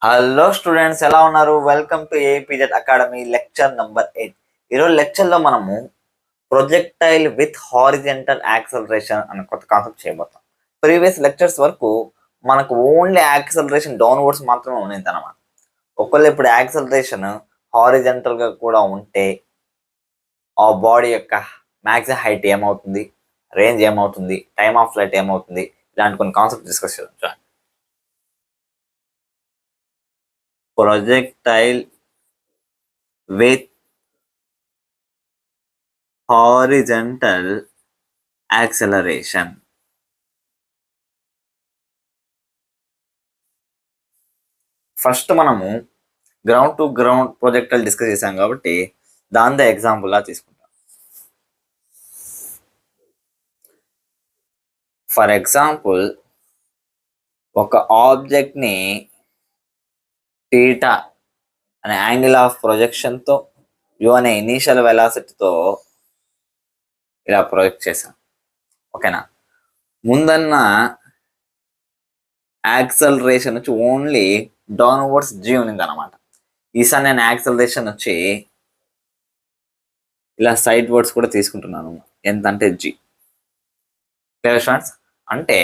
Hello students, ఎలా ఉన్నారు? Welcome to APZ academy lecture number 8. ఈరోజు లెక్చర్లో మనము ప్రొజెక్టైల్ విత్ హారిజెంటల్ యాక్సలరేషన్ అనే కొత్త కాన్సెప్ట్ చేయబోతాం. ప్రీవియస్ లెక్చర్స్ వరకు మనకు ఓన్లీ యాక్సలరేషన్ డౌన్వర్డ్స్ మాత్రమే ఉన్నది అనమాట. ఒకవేళ ఇప్పుడు యాక్సలరేషన్ హారిజెంటల్గా కూడా ఉంటే ఆ బాడీ యొక్క మ్యాక్సిమం హైట్ ఏమవుతుంది, రేంజ్ ఏమవుతుంది, టైమ్ ఆఫ్ ఫ్లైట్ ఏమవుతుంది, ఇలాంటి కొన్ని కాన్సెప్ట్ డిస్కస్ చేద్దాం. Projectile with horizontal acceleration. First మనము ground to ground projectile discuss చేసాం కాబట్టి దాంతో ఎగ్జాంపుల్ లా తీసుకుంటాం. ఫర్ ఎగ్జాంపుల్, ఒక ఆబ్జెక్ట్ని థీటా అనే యాంగిల్ ఆఫ్ ప్రొజెక్షన్తో యు అనే ఇనీషియల్ వెలాసిటీతో ఇలా ప్రొజెక్ట్ చేశాం. ఓకేనా? ముందన్న యాక్సలరేషన్ వచ్చి ఓన్లీ డౌన్వర్డ్స్ జీ ఉన్నది అనమాట. ఈసారి నేను యాక్సలరేషన్ వచ్చి ఇలా సైడ్ వర్డ్స్ కూడా తీసుకుంటున్నాను. ఎంత అంటే జీ. Clear students? అంటే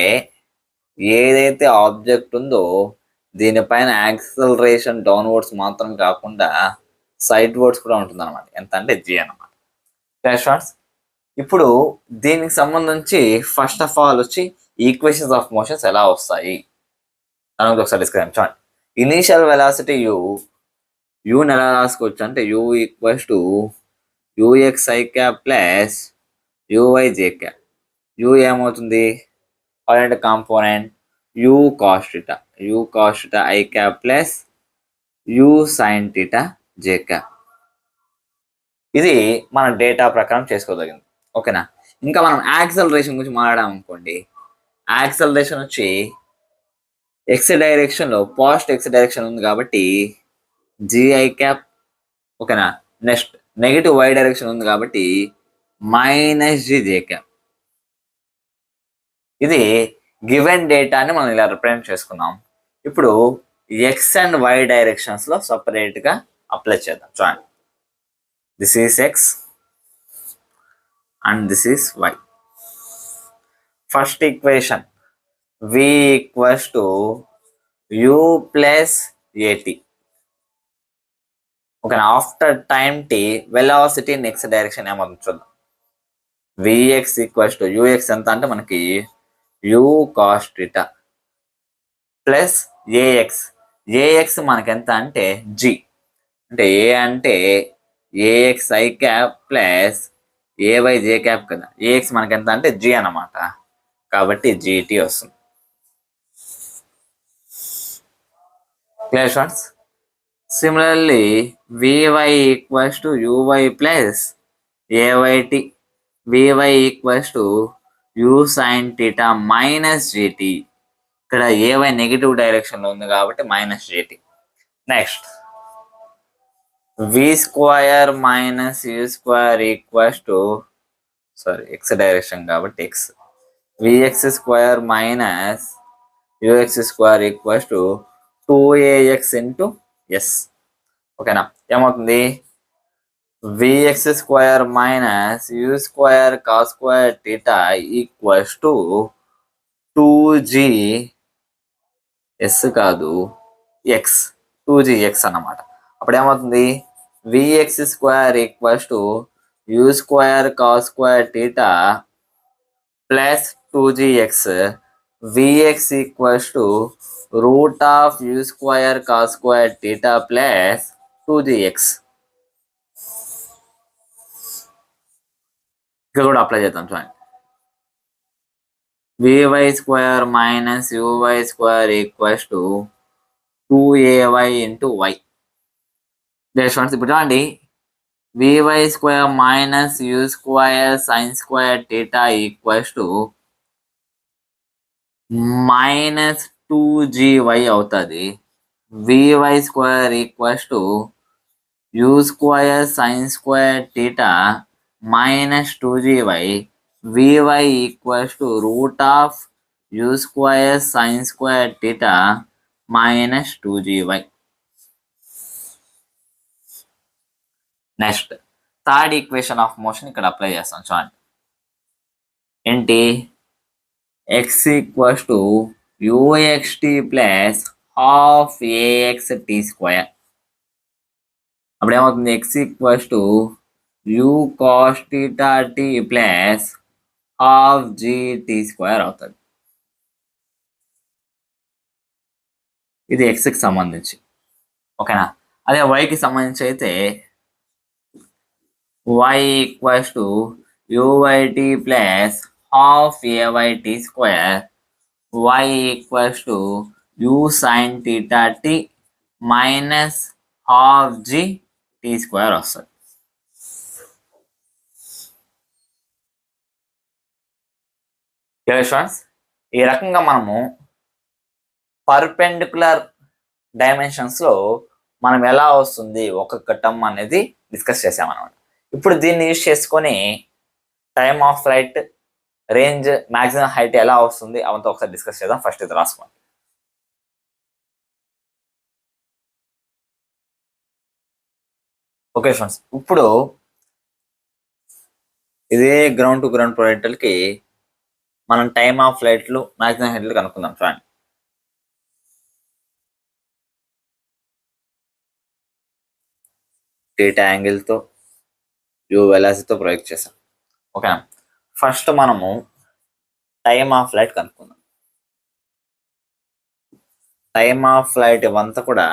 ఏదైతే ఆబ్జెక్ట్ ఉందో దీనిపైన యాక్సలరేషన్ డౌన్వర్డ్స్ మాత్రం కాకుండా సైడ్ వర్డ్స్ కూడా ఉంటుంది అనమాట. ఎంత అంటే జీ అనమాట. Clear students? ఇప్పుడు దీనికి సంబంధించి ఫస్ట్ ఆఫ్ ఆల్ వచ్చి ఈక్వేషన్స్ ఆఫ్ మోషన్స్ ఎలా వస్తాయి అని ఒకసారి డిస్కస్ చేయండి. ఇనీషియల్ వెలాసిటీ యూని ఎలా రాసుకోవచ్చు అంటే U equals to U X I cap plus U Y J cap. U ఏమవుతుంది? Current component U cos theta, U cos theta I cap plus U sine theta J cap. ఇది మన డేటా ప్రకారం చేసుకోదగింది. ఓకేనా? ఇంకా మనం యాక్సలరేషన్ గురించి మాట్లాడాం అనుకోండి. యాక్సలరేషన్ వచ్చి ఎక్స్ డైరెక్షన్లో పాజిటివ్ ఎక్స్ డైరెక్షన్ ఉంది కాబట్టి జిఐ క్యాప్. ఓకేనా? నెక్స్ట్ నెగిటివ్ వై డైరెక్షన్ ఉంది కాబట్టి మైనస్ జే క్యాప్. ఇది గివెన్ డేటాని మనం ఇలా రిప్రజెంట్ చేసుకున్నాం. ఇప్పుడు ఎక్స్ అండ్ వై డైరెక్షన్స్లో సపరేట్గా అప్లై చేద్దాం. చూడండి, this is X and this is y. First equation v equals to u plus at. Okay, after time t velocity in x direction ఏమవుతుంది చూద్దాం. vx equals to ux ఎంత అంటే మనకి u cos theta plus ax మనకి ఎంత అంటే g, అంటే a అంటే ax i cap plus A Y J cap కదా. ఏఎక్స్ మనకి ఎంత అంటే జీ అన్నమాట, కాబట్టి జీటీ వస్తుంది. Clear students? Similarly V Y equals to UI plus ఏవైటి, VY equals to you sine theta minus G T. ఇక్కడ ఏవై నెగిటివ్ డైరెక్షన్లో ఉంది కాబట్టి minus G T. Next V square minus you square equals to X direction కాబట్టి X, V X square minus U X square equals to 2ax into S. ఓకేనా? ఏమవుతుంది? Vx square minus you square cos square theta equals to 2g s కాదు x, 2gx అన్నమాట. అప్పుడు ఏమవుతుంది? Vx square equals to you square cos square theta plus 2gx, v x equals to root of you square cos square theta plus 2gx. ఇక్కడ కూడా apply చేద్దాం. చూడండి, v y square minus u y square equals to 2ay into y. ఇప్పుడు చూడండి, v y square minus you square sine square theta equals to minus 2gy అవుతుంది. VY square equals to you square sine square theta minus 2gy, V Y equals to root of you square sine square theta minus 2gy. Next third equation of motion ఇక్కడ apply చేస్తాం చూడండి. ఏంటి? X equals to U X T plus half AX tea square. అప్పుడు ఏమవుతుంది? X equals to U cos theta T plus half G tea square అవుతుంది. ఇది ఎక్స్కి సంబంధించి, ఓకేనా? అదే వైకి సంబంధించి అయితే y equals to U Y T plus half A Y T square, y equals to you sine theta tea minus half G tea square వస్తుంది. Students, ఈ రకంగా మనము పర్పెండిక్యులర్ డైమెన్షన్స్లో మనం ఎలా వస్తుంది ఒక్కొక్క టర్మ్ అనేది డిస్కస్ చేసామన్నమాట. ఇప్పుడు దీన్ని యూజ్ చేసుకొని time of flight, range, maximum height ఎలా వస్తుంది అవంతా ఒకసారి డిస్కస్ చేద్దాం. ఫస్ట్ ఇది రాసుకోండి. ఓకే ఫ్రెండ్స్, ఇప్పుడు ఇదే గ్రౌండ్ టు గ్రౌండ్ ప్రొజెక్టర్కి మనం టైమ్ ఆఫ్ ఫ్లైట్లు, మ్యాక్సిమం హైట్లు కనుక్కుందాం. చూడండి, టీటా యాంగిల్తో యూ వెలాసిటీతో ప్రొజెక్ట్ చేసాం. ఓకేనా? ఫస్ట్ మనము టైమ్ ఆఫ్ ఫ్లైట్ కనుక్కుందాం. టైమ్ ఆఫ్ ఫ్లైట్ ఇవంతా కూడా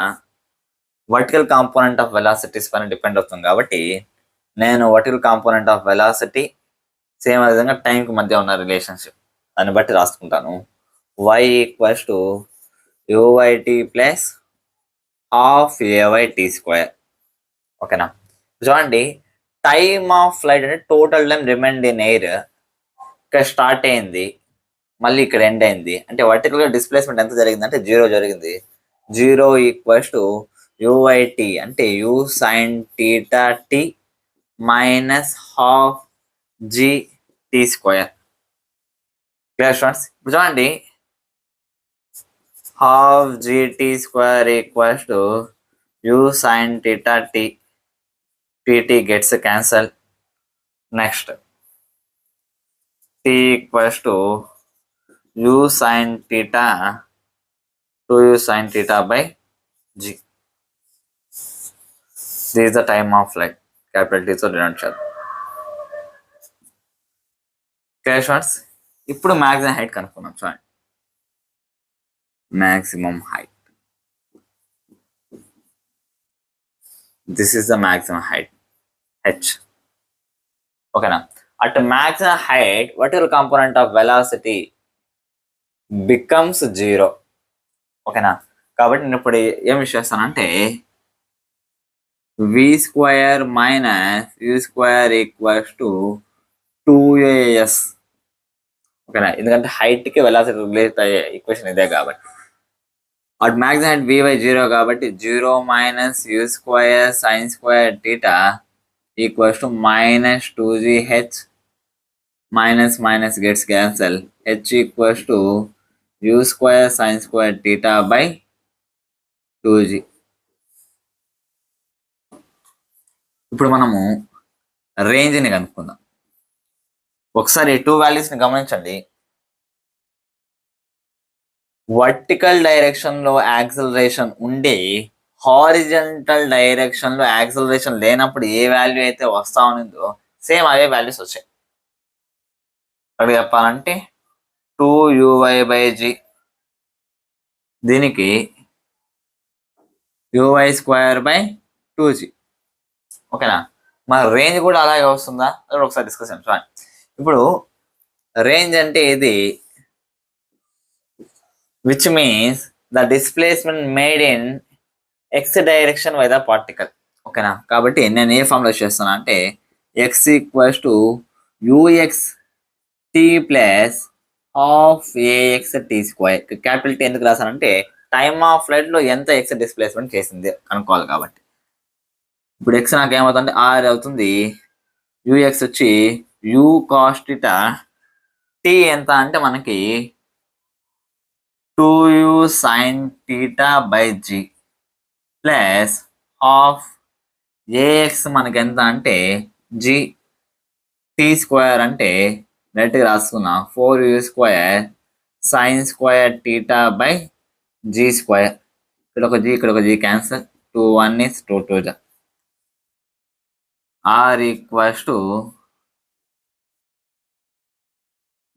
వర్టికల్ కాంపోనెంట్ ఆఫ్ వెలాసిటీస్ పైన డిపెండ్ అవుతుంది కాబట్టి నేను vertical component of velocity same విధంగా టైంకి మధ్య ఉన్న రిలేషన్షిప్ దాన్ని బట్టి రాసుకుంటాను. y equals to U Y T plus half A Y T square. ఓకేనా? చూడండి, టైమ్ ఆఫ్ ఫ్లైట్ అంటే total time remained in air ఇక్కడ స్టార్ట్ అయింది, మళ్ళీ ఇక్కడ ఎండ్ అయింది. అంటే వర్టికల్గా డిస్ప్లేస్మెంట్ ఎంత జరిగింది అంటే 0 జరిగింది. 0 ఈక్వల్స్ టు యూఐటీ అంటే u sine theta tea minus half G tea square. Clear students? ఇప్పుడు చూడండి, half G tea square equals to you sine theta t, t t gets cancel. Next t equals to you sine theta 2u sin theta by g. This is the time of flight. Capital T తో denote చేద్దాం. Clear students? ఇప్పుడు maximum height కనుక్కున్నాం. చూడండి, maximum height, this is the maximum height h. ఓకేనా? At maximum height vertical component of velocity becomes 0. ఓకేనా? కాబట్టి నేను ఇప్పుడు ఏం యూస్ చేస్తానంటే v square minus u square equals to 2as. ఓకేనా? ఎందుకంటే హైట్కి వెలాసిటీ రిలేట్ అయ్యే ఈక్వేషన్ ఇదే కాబట్టి. అట్ మ్యాక్సిమం హైట్ vy 0 కాబట్టి 0 minus u square sine square theta equals to minus 2gh minus minus gets cancel, h equals to u square sine square theta by 2g. ఇప్పుడు మనము రేంజ్ని కనుక్కుందాం. ఒకసారి 2 వాల్యూస్ని గమనించండి. వర్టికల్ డైరెక్షన్లో యాక్సిలరేషన్ ఉండి హారిజంటల్ డైరెక్షన్లో యాక్సిలరేషన్ లేనప్పుడు ఏ వాల్యూ అయితే వస్తా ఉన్నదో సేమ్ అవే వాల్యూస్ వచ్చాయి. అక్కడ చెప్పాలంటే 2uy/g, దీనికి uy²/2g. ఓకేనా? మన రేంజ్ కూడా అలాగే వస్తుందా అది ఒకసారి డిస్కస్ చేద్దాం. చూడండి, ఇప్పుడు రేంజ్ అంటే ఇది which means the displacement made in x direction by the particle. ఓకేనా? కాబట్టి నేను ఏ ఫార్ములా చేస్తాను అంటే x equals to u x t plus half AX tea square. Capital t ఎందుకు రాసానంటే టైమ్ ఆఫ్ ఫ్లైట్లో ఎంత ఎక్స్ డిస్ప్లేస్మెంట్ చేసింది కనుక్కోవాలి కాబట్టి. ఇప్పుడు ఎక్స్ నాకు ఏమవుతుంది, ఆర్ అవుతుంది. యూఎక్స్ వచ్చి యూ కాస్ టీటా, టీ ఎంత అంటే మనకి 2u sin theta by g plus half a x మనకి ఎంత అంటే జీ, టీ స్క్వేర్ అంటే డైరెక్ట్గా రాసుకున్నా 4u² sign square theta by G square. ఇక్కడ ఒక జీ క్యాన్సల్, 2 1 is 2 2 జా. R equals to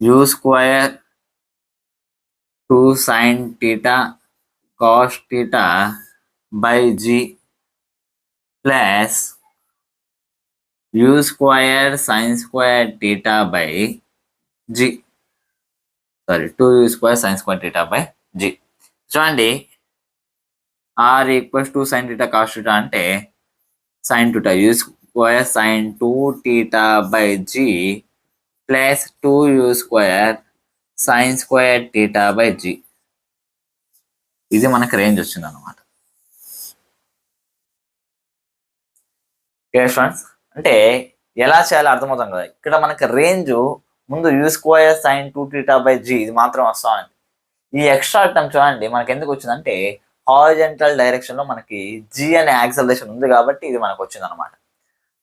U square 2 sine theta cos theta by G plus U square sine square theta by G, sorry 2u² sine square theta by G. చూడండి, R equals to sine theta cos theta అంటే sine theta, U square sine 2 theta by G plus 2u² sine square theta by G. ఇది మనకి range వచ్చింది అనమాట. Friends, అంటే ఎలా చేయాలో అర్థమవుతాం కదా. ఇక్కడ మనకి రేంజ్ ముందు u² sine 2 theta by G ఇది మాత్రం వస్తామండి. ఈ ఎక్స్ట్రా టర్మ్ చూడండి మనకి ఎందుకు వచ్చిందంటే హారిజంటల్ డైరెక్షన్ లో మనకి జీ అనే యాక్సలరేషన్ ఉంది కాబట్టి ఇది మనకు వచ్చింది అనమాట.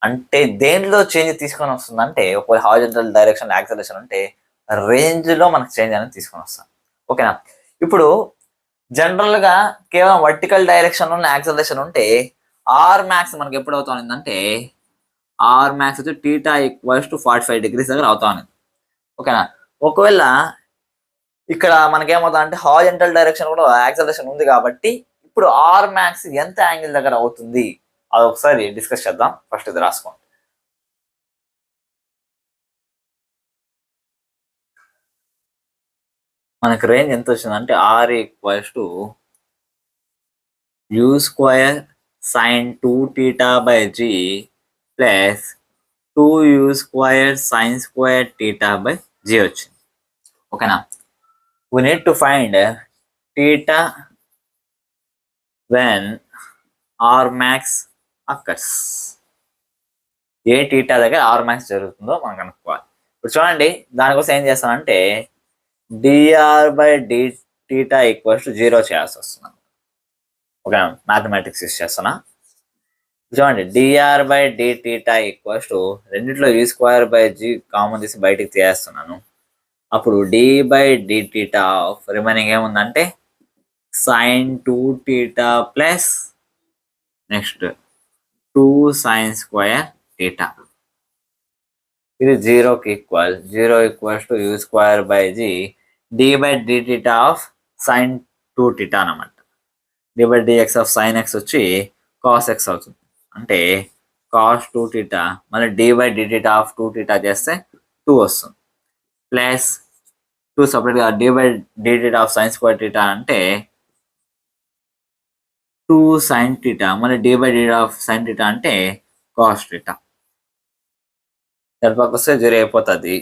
అంటే దేనిలో చేంజ్ తీసుకొని వస్తుందంటే, ఒక హారిజంటల్ డైరెక్షన్ యాక్సలరేషన్ అంటే రేంజ్ లో మనకి చేంజ్ అనేది తీసుకొని వస్తాం. ఓకేనా. ఇప్పుడు జనరల్ గా కేవలం వర్టికల్ డైరెక్షన్ ఉన్న యాక్సలరేషన్ ఉంటే ఆర్ మ్యాక్స్ మనకి ఎప్పుడు అవుతా ఉందంటే ఆర్ మ్యాక్స్ వచ్చి టీటా ఈక్వల్స్ టు 45 degrees దగ్గర అవుతా ఉంది. ఓకేనా. ఒకవేళ ఇక్కడ మనకేమవుతా అంటే హారిజంటల్ డైరెక్షన్ కూడా యాక్సలరేషన్ ఉంది కాబట్టి ఇప్పుడు ఆర్ మ్యాక్స్ ఎంత యాంగిల్ దగ్గర అవుతుంది అది ఒకసారి డిస్కస్ చేద్దాం. ఫస్ట్ ఇది రాసుకోండి. మనకు రేంజ్ ఎంత వచ్చిందంటే r equals to u² sine 2 theta by G plus 2u² sine square theta by g వచ్చింది. ఓకేనా. we need to find theta when r max occurs. ఏ టీటా దగ్గర ఆర్ మ్యాక్స్ జరుగుతుందో మనం కనుక్కోవాలి. ఇప్పుడు చూడండి, దానికోసం ఏం చేస్తానంటే DR by D theta equals to 0 చేయాల్సి వస్తుంది. ఓకే, మ్యాథమెటిక్స్ యూస్ చేస్తున్నా. చూడండి, DR by D theta equals to రెండిట్లో u² బై జీ కామన్ తీసి బయటికి తీసేస్తున్నాను. అప్పుడు D by D theta of remaining ఏముందంటే sine 2 theta plus next 2 sine square theta. ఇది 0కి equal, 0 equals to u² by G D by D theta of sine 2 theta అనమాట. D by DX of sine X వచ్చి cos X అవుతుంది. అంటే cos 2 theta మళ్ళీ D by D theta of 2 theta చేస్తే 2 వస్తుంది. Plus 2 సపరేట్గా D by D theta of sine square theta అంటే 2 sine theta మళ్ళీ D by D of sine theta అంటే కాస్ టీటా. దాని వస్తే 0 అయిపోతుంది.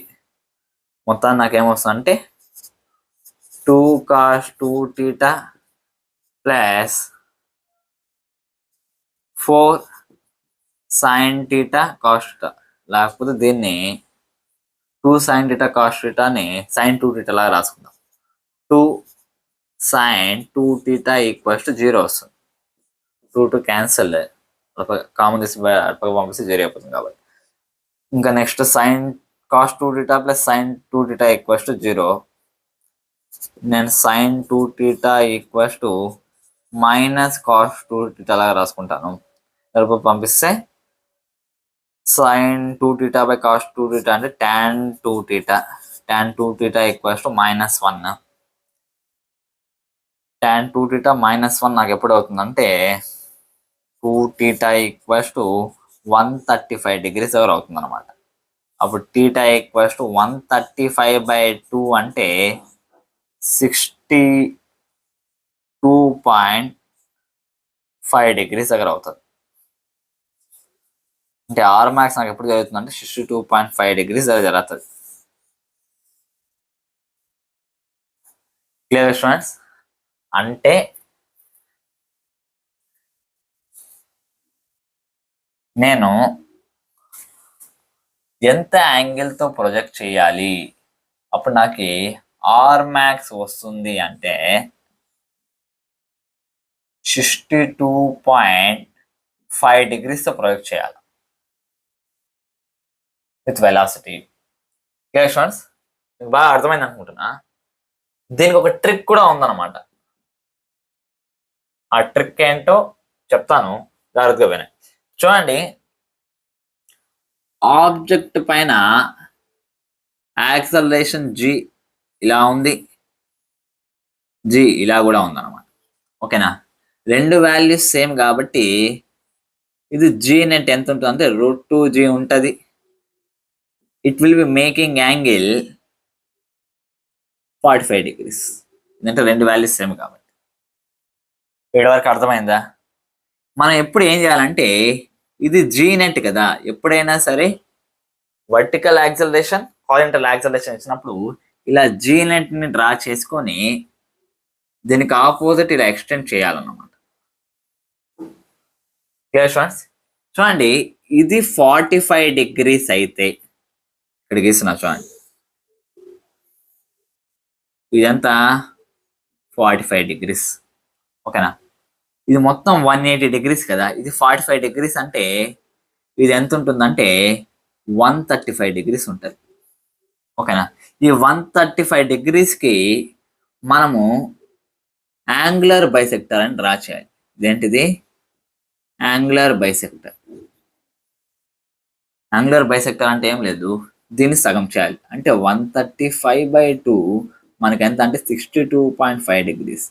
మొత్తాన్ని నాకేమొస్తుంది అంటే 2 cos 2 theta plus 4 sine theta cos theta. లేకపోతే దీన్ని 2 సైన్ టీటా కాస్ టీటాని సైన్ 2 టీటా లాగా రాసుకుందాం. 2 సైన్ 2 టీటా ఈక్వల్స్ టు 0 వస్తుంది. 2 క్యాన్సల్, కామన్ తీసి పంపిస్తే 0 అయిపోతుంది కాబట్టి. ఇంకా next sine cos 2 theta plus sine 2 theta equals to 0. నేను sine 2 theta equals to minus cos 2 theta లాగా రాసుకుంటాను. పంపిస్తే sine 2 theta by cos 2 theta అంటే tan 2 theta. Tan 2 theta equals to -1. Tan 2 theta -1 నాకు ఎప్పుడు అవుతుందంటే 2 టీటా ఈక్వల్స్ టు 135 degrees దగ్గర అవుతుంది అనమాట. అప్పుడు టీటా ఈక్వల్స్ టు 135/2 అంటే 62.5 degrees దగ్గర అవుతుంది. అంటే ఆర్ మ్యాక్స్ నాకు ఎప్పుడు జరుగుతుందంటే 62.5 degrees దగ్గర జరుగుతుంది. Clear students? అంటే నేను ఎంత యాంగిల్తో ప్రొజెక్ట్ చేయాలి అప్పుడు నాకు ఆర్ మ్యాక్స్ వస్తుంది అంటే 62.5 5 degrees తో ప్రొజెక్ట్ చేయాలి విత్ వెలాసిటీ. ఓకే స్టూడెంట్స్, మీకు బాగా అర్థమైంది అనుకుంటున్నా. దీనికి ఒక ట్రిక్ కూడా ఉందన్నమాట. ఆ ట్రిక్ ఏంటో చెప్తాను, జాగ్రత్తగా వినండి. చూడండి, ఆబ్జెక్ట్ పైన యాక్సలరేషన్ g ఇలా ఉంది, g ఇలా కూడా ఉందన్నమాట. ఓకేనా, రెండు వాల్యూస్ సేమ్ కాబట్టి ఇది g నెట్ ఎంత ఉంటుంది అంటే √2g ఉంటుంది. It will be making angle 45 degrees. ఎందుకంటే రెండు వాల్యూస్ సేమ్ కాబట్టి. ఏడు వరకు అర్థమైందా? మనం ఎప్పుడు ఏం చేయాలంటే, ఇది g నెట్ కదా, ఎప్పుడైనా సరే వర్టికల్ యాక్సలరేషన్ హారిజాంటల్ యాక్సలరేషన్ ఇచ్చినప్పుడు ఇలా g నెట్ ని డ్రా చేసుకొని దీనికి ఆపోజిట్ ఇలా ఎక్స్టెండ్ చేయాలన్నమాట. స్టూడెంట్స్ చూడండి, ఇది 45 degrees అయితే ఇక్కడ గీస్తున్నా చూడండి, ఇదంతా 45 degrees. ఓకేనా, ఇది మొత్తం 180 degrees కదా, ఇది 45 degrees అంటే ఇది ఎంత ఉంటుందంటే 135 degrees ఉంటుంది. ఓకేనా, ఈ 135 degreesకి మనము యాంగులర్ బైసెక్టర్ అని డ్రా చేయాలి. ఇదేంటిది? Angular bisector. యాంగులర్ బైసెక్టర్ అంటే ఏం లేదు, దీన్ని సగం చేయాలి. అంటే 135/2 మనకి ఎంత అంటే 62.5 degrees.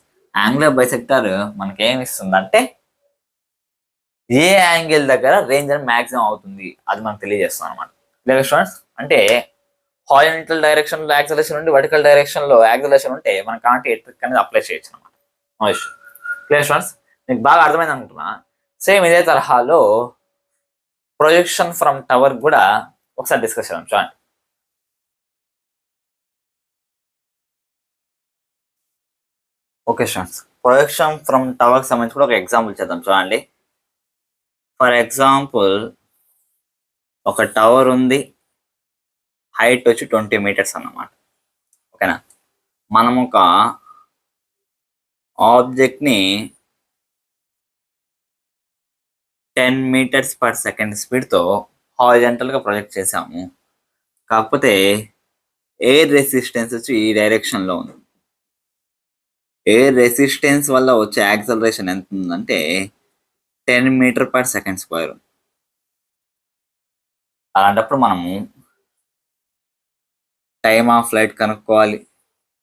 యాంగులర్ బైసెక్టర్ మనకి ఏమి ఇస్తుందంటే ఏ యాంగిల్ దగ్గర రేంజ్ అని మ్యాక్సిమం అవుతుంది అది మనకు తెలియజేస్తాం అనమాట. లేదా స్టూడెంట్స్, అంటే హారిజాంటల్ డైరెక్షన్ లో యాక్సలరేషన్ ఉండి వర్టికల్ డైరెక్షన్ లో యాక్సలరేషన్ ఉంటే మనం కాంటే ట్రిక్ అనేది అప్లై చేయొచ్చు అనమాట. క్లియర్ స్టూడెంట్స్, మీకు బాగా అర్థమైంది అనుకుంటున్నా. సేమ్ ఇదే తరహాలో ప్రొజెక్షన్ ఫ్రమ్ టవర్ కూడా ఒకసారి డిస్కస్ చేద్దాం. చూడండి, okay students, projection from tower కి సంబంధించి కూడా ఒక ఎగ్జాంపుల్ చేద్దాం. చూడండి, ఫర్ ఎగ్జాంపుల్ ఒక టవర్ ఉంది, హైట్ వచ్చి 20 meters అన్నమాట. ఓకేనా, మనం ఒక ఆబ్జెక్ట్ని 10 meters per second స్పీడ్తో హారిజాంటల్గా ప్రొజెక్ట్ చేసాము. కాకపోతే ఎయిర్ రెసిస్టెన్స్ వచ్చి ఈ డైరెక్షన్లో ఉంది. ఎయిర్ రెసిస్టెన్స్ వల్ల వచ్చే యాక్సలరేషన్ ఎంత ఉందంటే 10 meter/second². అలాంటప్పుడు మనము టైమ్ ఆఫ్ ఫ్లైట్ కనుక్కోవాలి,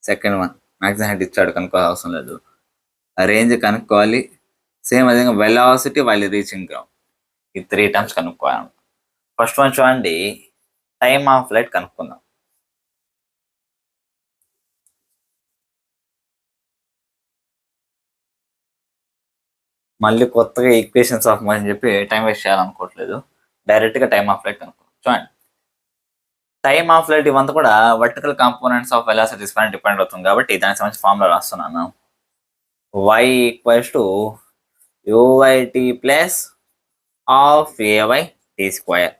సెకండ్ వన్ మ్యాక్సిమం హైట్ ఇచ్చాడు కనుక్కోవాల్సిన అవసరం లేదు, రేంజ్ కనుక్కోవాలి, సేమ్ విధంగా వెలాసిటీ వైల్ రీచింగ్ గ్రౌండ్, ఈ 3 terms కనుక్కోవాలి. ఫస్ట్ వన్ చూడండి, టైమ్ ఆఫ్ ఫ్లైట్ కనుక్కుందాం. మళ్ళీ కొత్తగా ఈక్వేషన్స్ ఆఫ్ అని చెప్పి టైం వేస్ట్ చేయాలనుకోవట్లేదు, డైరెక్ట్గా టైమ్ ఆఫ్ ఫ్లైట్ కనుక్కుందాం. చూడండి, టైమ్ ఆఫ్ ఫ్లైట్ ఇవంతా కూడా వర్టికల్ కాంపోనెంట్స్ ఆఫ్ వెలాసిటీస్ పైన డిపెండ్ అవుతుంది కాబట్టి దానికి సంబంధించి ఫార్ములా రాస్తున్నాను. y = uyt plus half ay/t².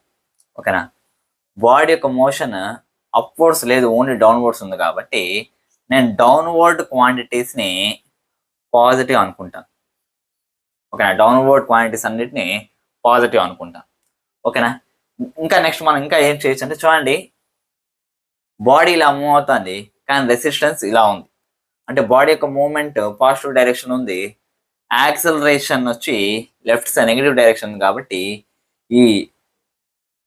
ఓకేనా, బాడీ యొక్క మోషన్ అప్వర్డ్స్ లేదు, ఓన్లీ డౌన్వర్డ్స్ ఉంది కాబట్టి నేను డౌన్వర్డ్ క్వాంటిటీస్ని పాజిటివ్ అనుకుంటాను. ఓకేనా, డౌన్వర్డ్ క్వాంటిటీస్ అన్నిటిని పాజిటివ్ అనుకుంటాను. ఓకేనా, ఇంకా నెక్స్ట్ మనం ఇంకా ఏం చేయొచ్చు అంటే, చూడండి, బాడీ ఇలా మూవ్ అవుతుంది కానీ రెసిస్టెన్స్ ఇలా ఉంది. అంటే బాడీ యొక్క మూవ్మెంట్ పాజిటివ్ డైరెక్షన్ ఉంది, యాక్సలరేషన్ వచ్చి లెఫ్ట్ సైడ్ నెగిటివ్ డైరెక్షన్ కాబట్టి ఈ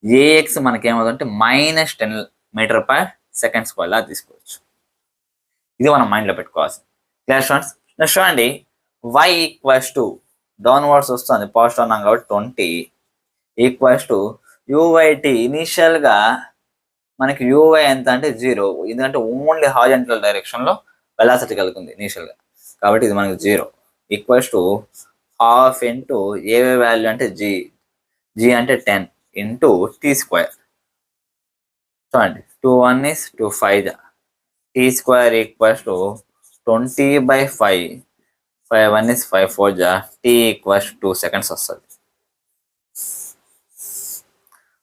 ఏఎక్స్ మనకేమవుతుందంటే -10 meter/second² లా తీసుకోవచ్చు. ఇది మనం మైండ్లో పెట్టుకోవాల్సింది. Clear students? నెక్స్ట్ చూడండి, y = డౌన్వర్డ్స్ వస్తుంది, పాజిటివ్ అన్నాం కాబట్టి 20 = uyt. ఇనీషియల్గా మనకి uy ఎంత అంటే 0, ఎందుకంటే ఓన్లీ హారిజాంటల్ డైరెక్షన్లో వెలాసిటీ కలుగుతుంది ఇనీషియల్గా, కాబట్టి ఇది మనకి 0 = ½ ఇంటూ ఏవే వాల్యూ అంటే g అంటే 10 ఇంటూ t². చూడండి, 2 1 is 2 5, t² = 20/5, 5 1 is 5 4, t = 2 seconds వస్తుంది.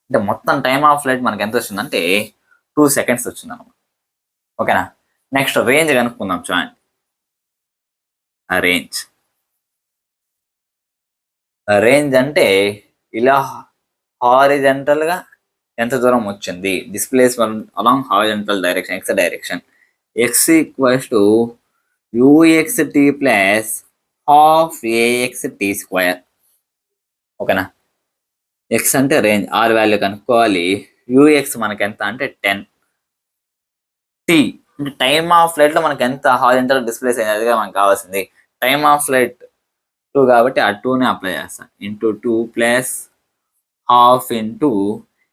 అంటే మొత్తం టైమ్ ఆఫ్ ఫ్లైట్ మనకి ఎంత వచ్చిందంటే 2 seconds వచ్చింది అనమాట. ఓకేనా, నెక్స్ట్ రేంజ్ కనుక్కుందాం. చూడండి, ఆ రేంజ్ రేంజ్ అంటే ఇలా హారిజంటల్ గా ఎంత దూరం వచ్చింది, displacement along horizontal direction x direction. X equals to u x t plus half AX tea square. ఓకేనా. ఎక్స్ అంటే రేంజ్, ఆర్ వాల్యూ కనుక్కోవాలి. యూఎక్స్ మనకి ఎంత అంటే 10. టీ అంటే టైమ్ ఆఫ్ ఫ్లైట్ లో మనకి ఎంత హారిజంటల్ డిస్ప్లేస్ అయినదిగా మనకు కావాల్సింది. టైమ్ ఆఫ్ ఫ్లైట్ 2 కాబట్టి ఆ 2ని అప్లై చేస్తాం. Into 2 plus half into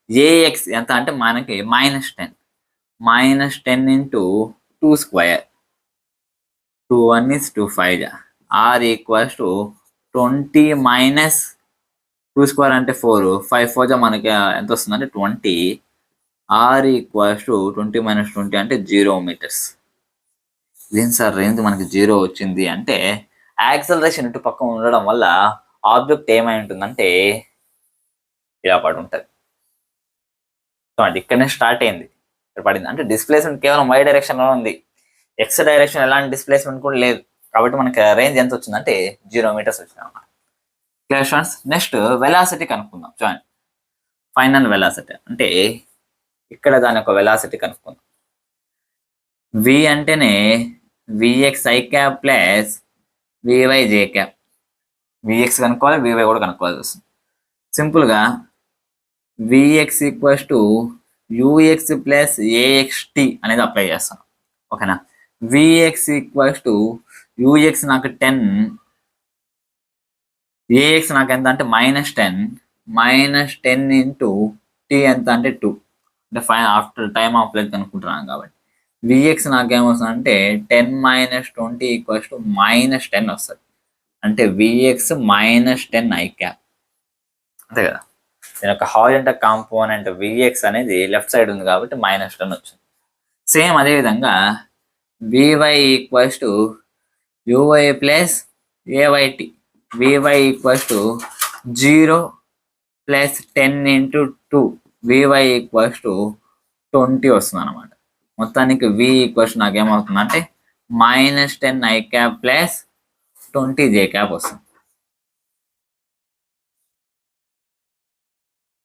a x ఎంత అంటే మనకి -10. -10 into 2 square. 2 1 is 2 5. R equals to 20 minus 2 square అంటే 4. 5 4 మనకి ఎంత వస్తుంది అంటే 20. ఆర్ ఈక్వల్స్ టు 20 మైనస్ 20 అంటే 0 మీటర్స్. ఇదేం సార్ రేంజ్ మనకి 0 వచ్చింది అంటే, యాక్సలరేషన్ ఇటు పక్క ఉండడం వల్ల ఆబ్జెక్ట్ ఏమై ఉంటుందంటే ఇలా పడి ఉంటుంది. చూడండి ఇక్కడనే స్టార్ట్ అయింది, ఇక్కడ పడింది అంటే డిస్ప్లేస్మెంట్ కేవలం వై డైరెక్షన్లో ఉంది. ఎక్స్ డైరెక్షన్ ఎలాంటి డిస్ప్లేస్మెంట్ కూడా లేదు. కాబట్టి మనకి రేంజ్ ఎంత వచ్చిందంటే 0 మీటర్స్ వచ్చింది అన్నమాట. Clear students. నెక్స్ట్ వెలాసిటీ కనుక్కుందాం. చూడండి ఫైనల్ వెలాసిటీ అంటే ఇక్కడ దాని యొక్క వెలాసిటీ కనుక్కుందాం. వి అంటేనే VX I cap plus VY J cap. VX కనుక్కోవాలి, వివై కూడా కనుక్కోవాల్సి వస్తుంది. సింపుల్గా VX equals to UX plus AXT అనేది అప్లై చేస్తాం. ఓకేనా. విఎక్స్ ఈక్వల్స్ టు యూఎక్స్ నాకు 10, ఏఎక్స్ నాకు ఎంత అంటే -10. -10 ఇంటూ టీ ఎంత అంటే 2. అంటే fine after time of flight కనుక్కుంటున్నాను కాబట్టి విఎక్స్ నాకేమొస్తుంది అంటే 10 - 20 ఈక్వల్స్ టు -10 వస్తుంది. అంటే విఎక్స్ -10 ఐ క్యాప్. అంతే కదా. దీని యొక్క హారిజంటల్ కాంపోనెంట్ విఎక్స్ అనేది లెఫ్ట్ సైడ్ ఉంది కాబట్టి -10 వచ్చింది. సేమ్ అదేవిధంగా VY equals to UI plus ఏవైటి. VY equals to 0 plus 10 into 2. VY equals to 20 వస్తుంది అనమాట. మొత్తానికి వి ఈక్వల్స్ నాకేమవుతుంది అంటే -10 I cap plus 20 J cap వస్తుంది.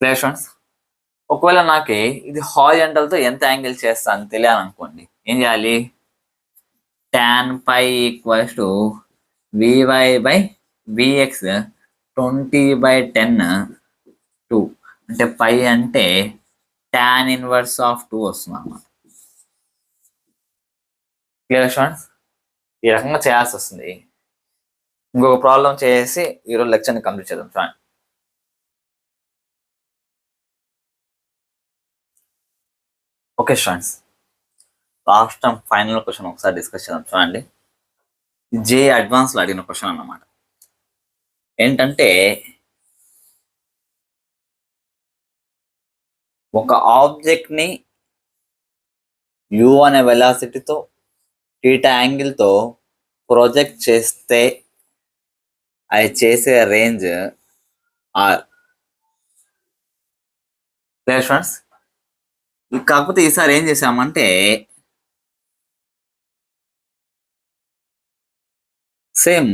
క్లియర్. ఒకవేళ నాకు ఇది హారిజంటల్తో ఎంత యాంగిల్ చేస్తాను తెలియాలనుకోండి, ఏం చేయాలి? tan పై equals to v y by v x 20/10 2. అంటే పై అంటే tan ఇన్వర్స్ ఆఫ్ 2 వస్తుంది అన్నమాట. Clear students. ఈ రకంగా చేయాల్సి వస్తుంది. ఇంకొక ప్రాబ్లం చేసి ఈరోజు లెక్చర్ని కంప్లీట్ చేద్దాం. చూడండి okay students, last time final question ఒకసారి డిస్కస్ చేద్దాం. చూడండి జే అడ్వాన్స్లో అడిగిన క్వశ్చన్ అన్నమాట. ఏంటంటే ఒక ఆబ్జెక్ట్ని యు అనే వెలాసిటీతో థీటా యాంగిల్తో ప్రొజెక్ట్ చేస్తే అది చేసే రేంజ్ ఆర్. Clear students. కాకపోతే ఈసారి ఏం చేసామంటే సేమ్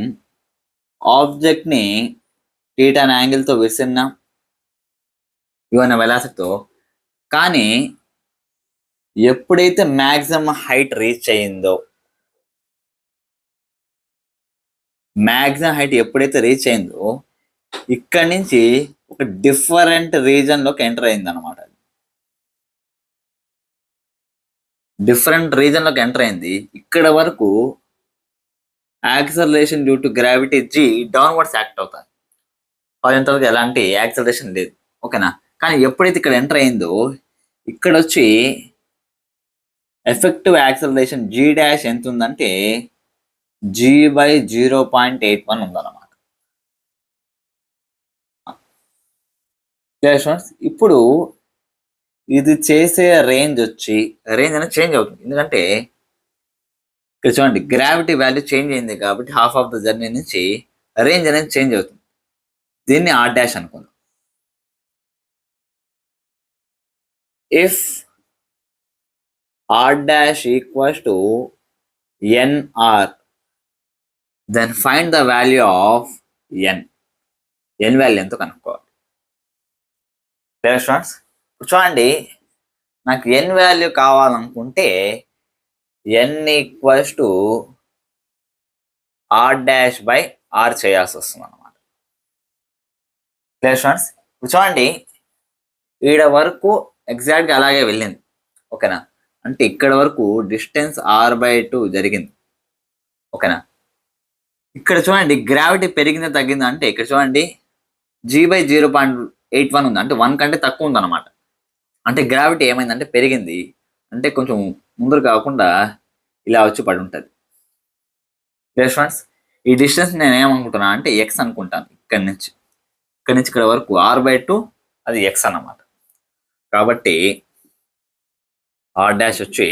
ఆబ్జెక్ట్ని థీటా అనే యాంగిల్తో విసిరినాం యు అనే వెలాసిటీతో. కానీ ఎప్పుడైతే మ్యాక్సిమం హైట్ రీచ్ అయిందో, మ్యాక్సిమం హైట్ ఎప్పుడైతే రీచ్ అయిందో ఇక్కడి నుంచి ఒక డిఫరెంట్ రీజన్లోకి ఎంటర్ అయింది అనమాట. డిఫరెంట్ రీజన్లోకి ఎంటర్ అయింది. ఇక్కడ వరకు acceleration due to gravity g downwards act అవుతుంది. అంతవరకు ఎలాంటి యాక్సలరేషన్ లేదు. ఓకేనా. కానీ ఎప్పుడైతే ఇక్కడ ఎంటర్ అయిందో ఇక్కడ వచ్చి ఎఫెక్టివ్ యాక్సలరేషన్ జీ డాష్ ఎంత ఉందంటే g/0.81 ఉందన్నమాట. ఇప్పుడు ఇది చేసే రేంజ్ వచ్చి రేంజ్ అనేది చేంజ్ అవుతుంది. ఎందుకంటే ఇక్కడ చూడండి గ్రావిటీ వాల్యూ చేంజ్ అయింది కాబట్టి హాఫ్ ఆఫ్ ద జర్నీ నుంచి రేంజ్ అనేది చేంజ్ అవుతుంది. దీన్ని ఆర్ డాష్ అనుకుందాం. If R dash equals to NR, then find the value of n. N value ఎంతో కనుక్కోవాలి. స్టూడెంట్స్ చూడండి, నాకు ఎన్ వాల్యూ కావాలనుకుంటే N equals to R dash by R చేయాల్సి వస్తుంది అనమాట. స్టూడెంట్స్ చూడండి, ఈడ వరకు ఎగ్జాక్ట్గా అలాగే వెళ్ళింది. ఓకేనా, అంటే ఇక్కడ వరకు డిస్టెన్స్ r/2 జరిగింది. ఓకేనా, ఇక్కడ చూడండి గ్రావిటీ పెరిగిందా తగ్గిందా అంటే ఇక్కడ చూడండి g/0.81 ఉంది, అంటే 1 కంటే తక్కువ ఉందన్నమాట. అంటే గ్రావిటీ ఏమైందంటే పెరిగింది, అంటే కొంచెం ముందర కాకుండా ఇలా వచ్చి పడి ఉంటుంది. ఫ్రెండ్స్ ఈ డిస్టెన్స్ నేను ఏమనుకుంటున్నా అంటే ఎక్స్ అనుకుంటాను. ఇక్కడి నుంచి ఇక్కడ వరకు r/2 అది ఎక్స్ అన్నమాట. కాబట్టి ఆర్ డాష్ వచ్చి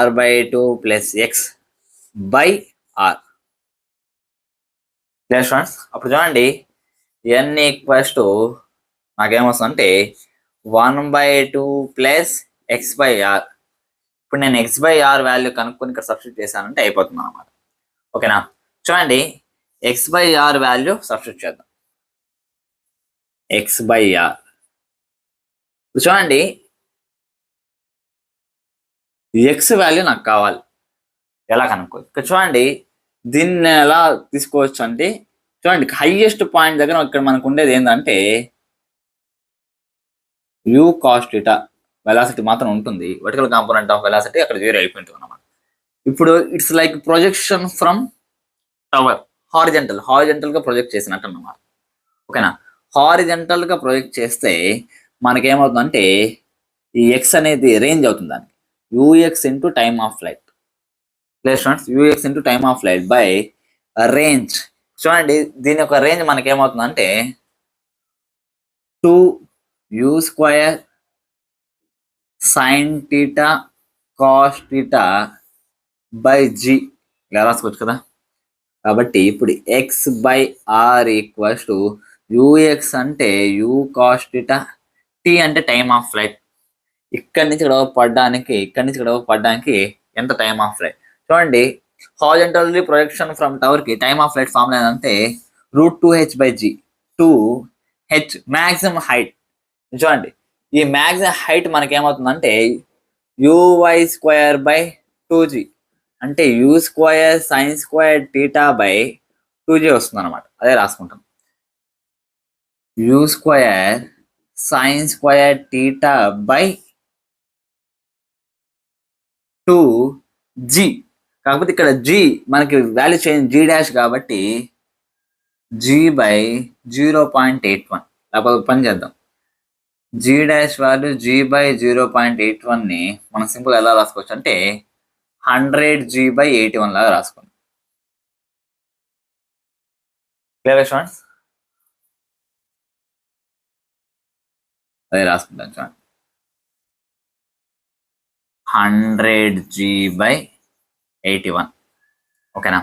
r/2 plus x by r. Friends అప్పుడు చూడండి ఎన్ ఈక్వల్స్ టు నాకేమొస్తుంది అంటే 1/2 ప్లస్ ఎక్స్ బై ఆర్. ఇప్పుడు నేను ఎక్స్ బై ఆర్ వాల్యూ కనుక్కొని ఇక్కడ సబ్స్టిట్యూట్ చేశానంటే అయిపోతుంది అనమాట. ఓకేనా, చూడండి x by r value substitute చేద్దాం. ఎక్స్ బై ఆర్ చూడండి, ఎక్స్ వాల్యూ నాకు కావాలి, ఎలా కనుక్కోవచ్చు? ఇక్కడ చూడండి దీన్ని ఎలా తీసుకోవచ్చు అంటే చూడండి హైయెస్ట్ పాయింట్ దగ్గర ఇక్కడ మనకు ఉండేది ఏంటంటే యూ కాస్ థీటా వెలాసిటీ మాత్రం ఉంటుంది. వర్టికల్ కాంపోనెంట్ ఆఫ్ వెలాసిటీ అక్కడ 0 అయిపోయింటుంది అన్నమాట. ఇప్పుడు it's like projection from tower, horizontal గా ప్రొజెక్ట్ చేసినట్టు అన్నమాట. ఓకేనా, హారిజెంటల్ గా ప్రొజెక్ట్ చేస్తే మనకేమవుతుందంటే ఈ ఎక్స్ అనేది రేంజ్ అవుతుంది, దానికి UX into time of flight. Students UX into time of flight by range. చూడండి దీని యొక్క రేంజ్ మనకేమవుతుందంటే 2u² sin θ cos θ by G ఇలా రాసుకోవచ్చు కదా. కాబట్టి ఇప్పుడు X by R equals to UX అంటే యూ కాస్ θ, టీ అంటే టైమ్ ఆఫ్ ఫ్లైట్. ఇక్కడి నుంచి ఇక్కడ పడ్డానికి ఎంత టైమ్ ఆఫ్ ఫ్లైట్. చూడండి హారిజాంటల్లీ ప్రొజెక్షన్ ఫ్రమ్ టవర్ కి టైమ్ ఆఫ్ ఫ్లైట్ ఫార్ములా ఏంటంటే √2h/g. 2h maximum height. చూడండి ఈ మ్యాక్సిమం హైట్ మనకేమవుతుందంటే uy²/2g అంటే u² sin² θ బై 2g వస్తుంది అనమాట. అదే రాసుకుంటాం, u² sin² θ బై 2g. కాకపోతే ఇక్కడ g మనకి వాల్యూ చేంజ్ g డాష్ కాబట్టి g/0.81. లేకపోతే పని చేద్దాం, g డాష్ వాల్యూ g/0.81 ని మనం సింపుల్ ఎలా రాసుకోవచ్చు అంటే 100g/81 లాగా రాసుకోండి. Clear students? అదే రాసుకుంటాం చూడండి 100g/81. ఓకేనా,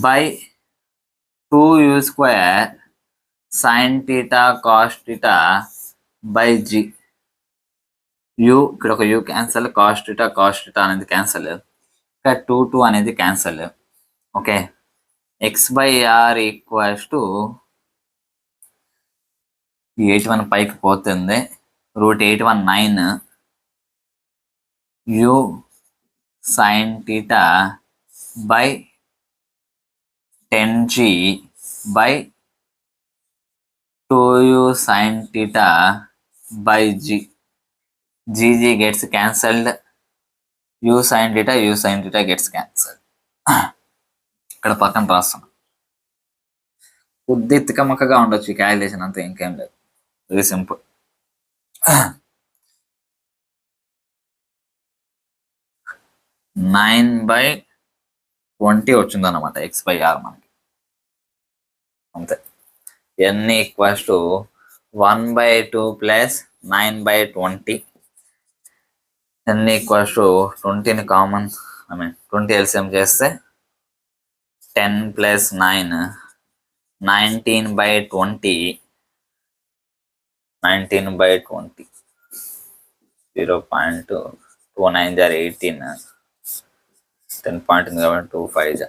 by 2u² sin θ cos θ by g. u ఇక్కడ ఒక u క్యాన్సల్, cos θ అనేది క్యాన్సల్, ఇక్కడ 2 అనేది cancel. Okay, x/r equals to 81 పైకి పోతుంది, √819 u sin θ by 10g by 2u sin θ by g. g gets cancelled, u sin θ gets cancelled. ఇక్కడ పక్కన రాస్తున్నాం. కొద్ది తికమక్కగా ఉండొచ్చు ఈ క్యాలిక్యులేషన్, అంతా ఇంకేం లేదు, వెరీ సింపుల్. 9/20 వచ్చింది అనమాట x/r మనకి, అంతే. n equals to 1/2 plus 9/20. n equals to 20ని కామన్ 20 ఎల్సిఎం చేస్తే 10 ప్లస్ 9 19/20. 19/20 0.29 18, 10 పాయింట్ 25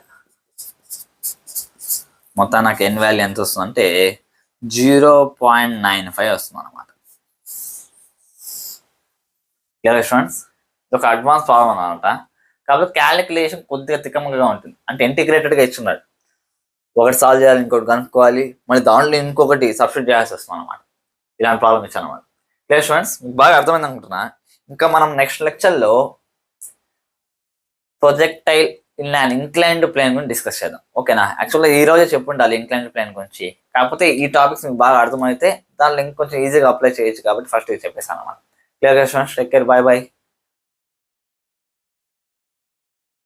మొత్తం నాకు ఎన్ వాల్యూ ఎంత వస్తుంది అంటే 0.95 వస్తుంది అనమాట. స్టూడెంట్స్ ఇది ఒక అడ్వాన్స్ ప్రాబ్లం అనమాట. కాబట్టి క్యాలిక్యులేషన్ కొద్దిగా తిక్కమగా ఉంటుంది, అంటే ఇంటిగ్రేటెడ్గా ఇచ్చున్నాడు. ఒకటి సాల్వ్ చేయాలి, ఇంకోటి కనుక్కోవాలి, మళ్ళీ దాంట్లో ఇంకొకటి సబ్స్టిట్యూట్ చేయాల్సి వస్తుంది అనమాట. ఇలాంటి ప్రాబ్లం ఇచ్చాను అనమాట. క్లియర్ స్టూడెంట్స్, మీకు బాగా అర్థమైంది అనుకుంటున్నా. ఇంకా మనం నెక్స్ట్ లెక్చర్లో projectile in an inclined plane గురించి డిస్కస్ చేద్దాం. ఓకేనా? యాక్చువల్గా ఈ రోజే చెప్పుండాలి ఇంక్లైన్డ్ ప్లేన్ గురించి, కాకపోతే ఈ టాపిక్స్ మీకు బాగా అర్థమైతే దానిలో ఇంకొంచెం ఈజీగా అప్లై చేయొచ్చు కాబట్టి ఫస్ట్ ఇది చెప్పేసాను అనమాట. Clear students, take care, bye bye.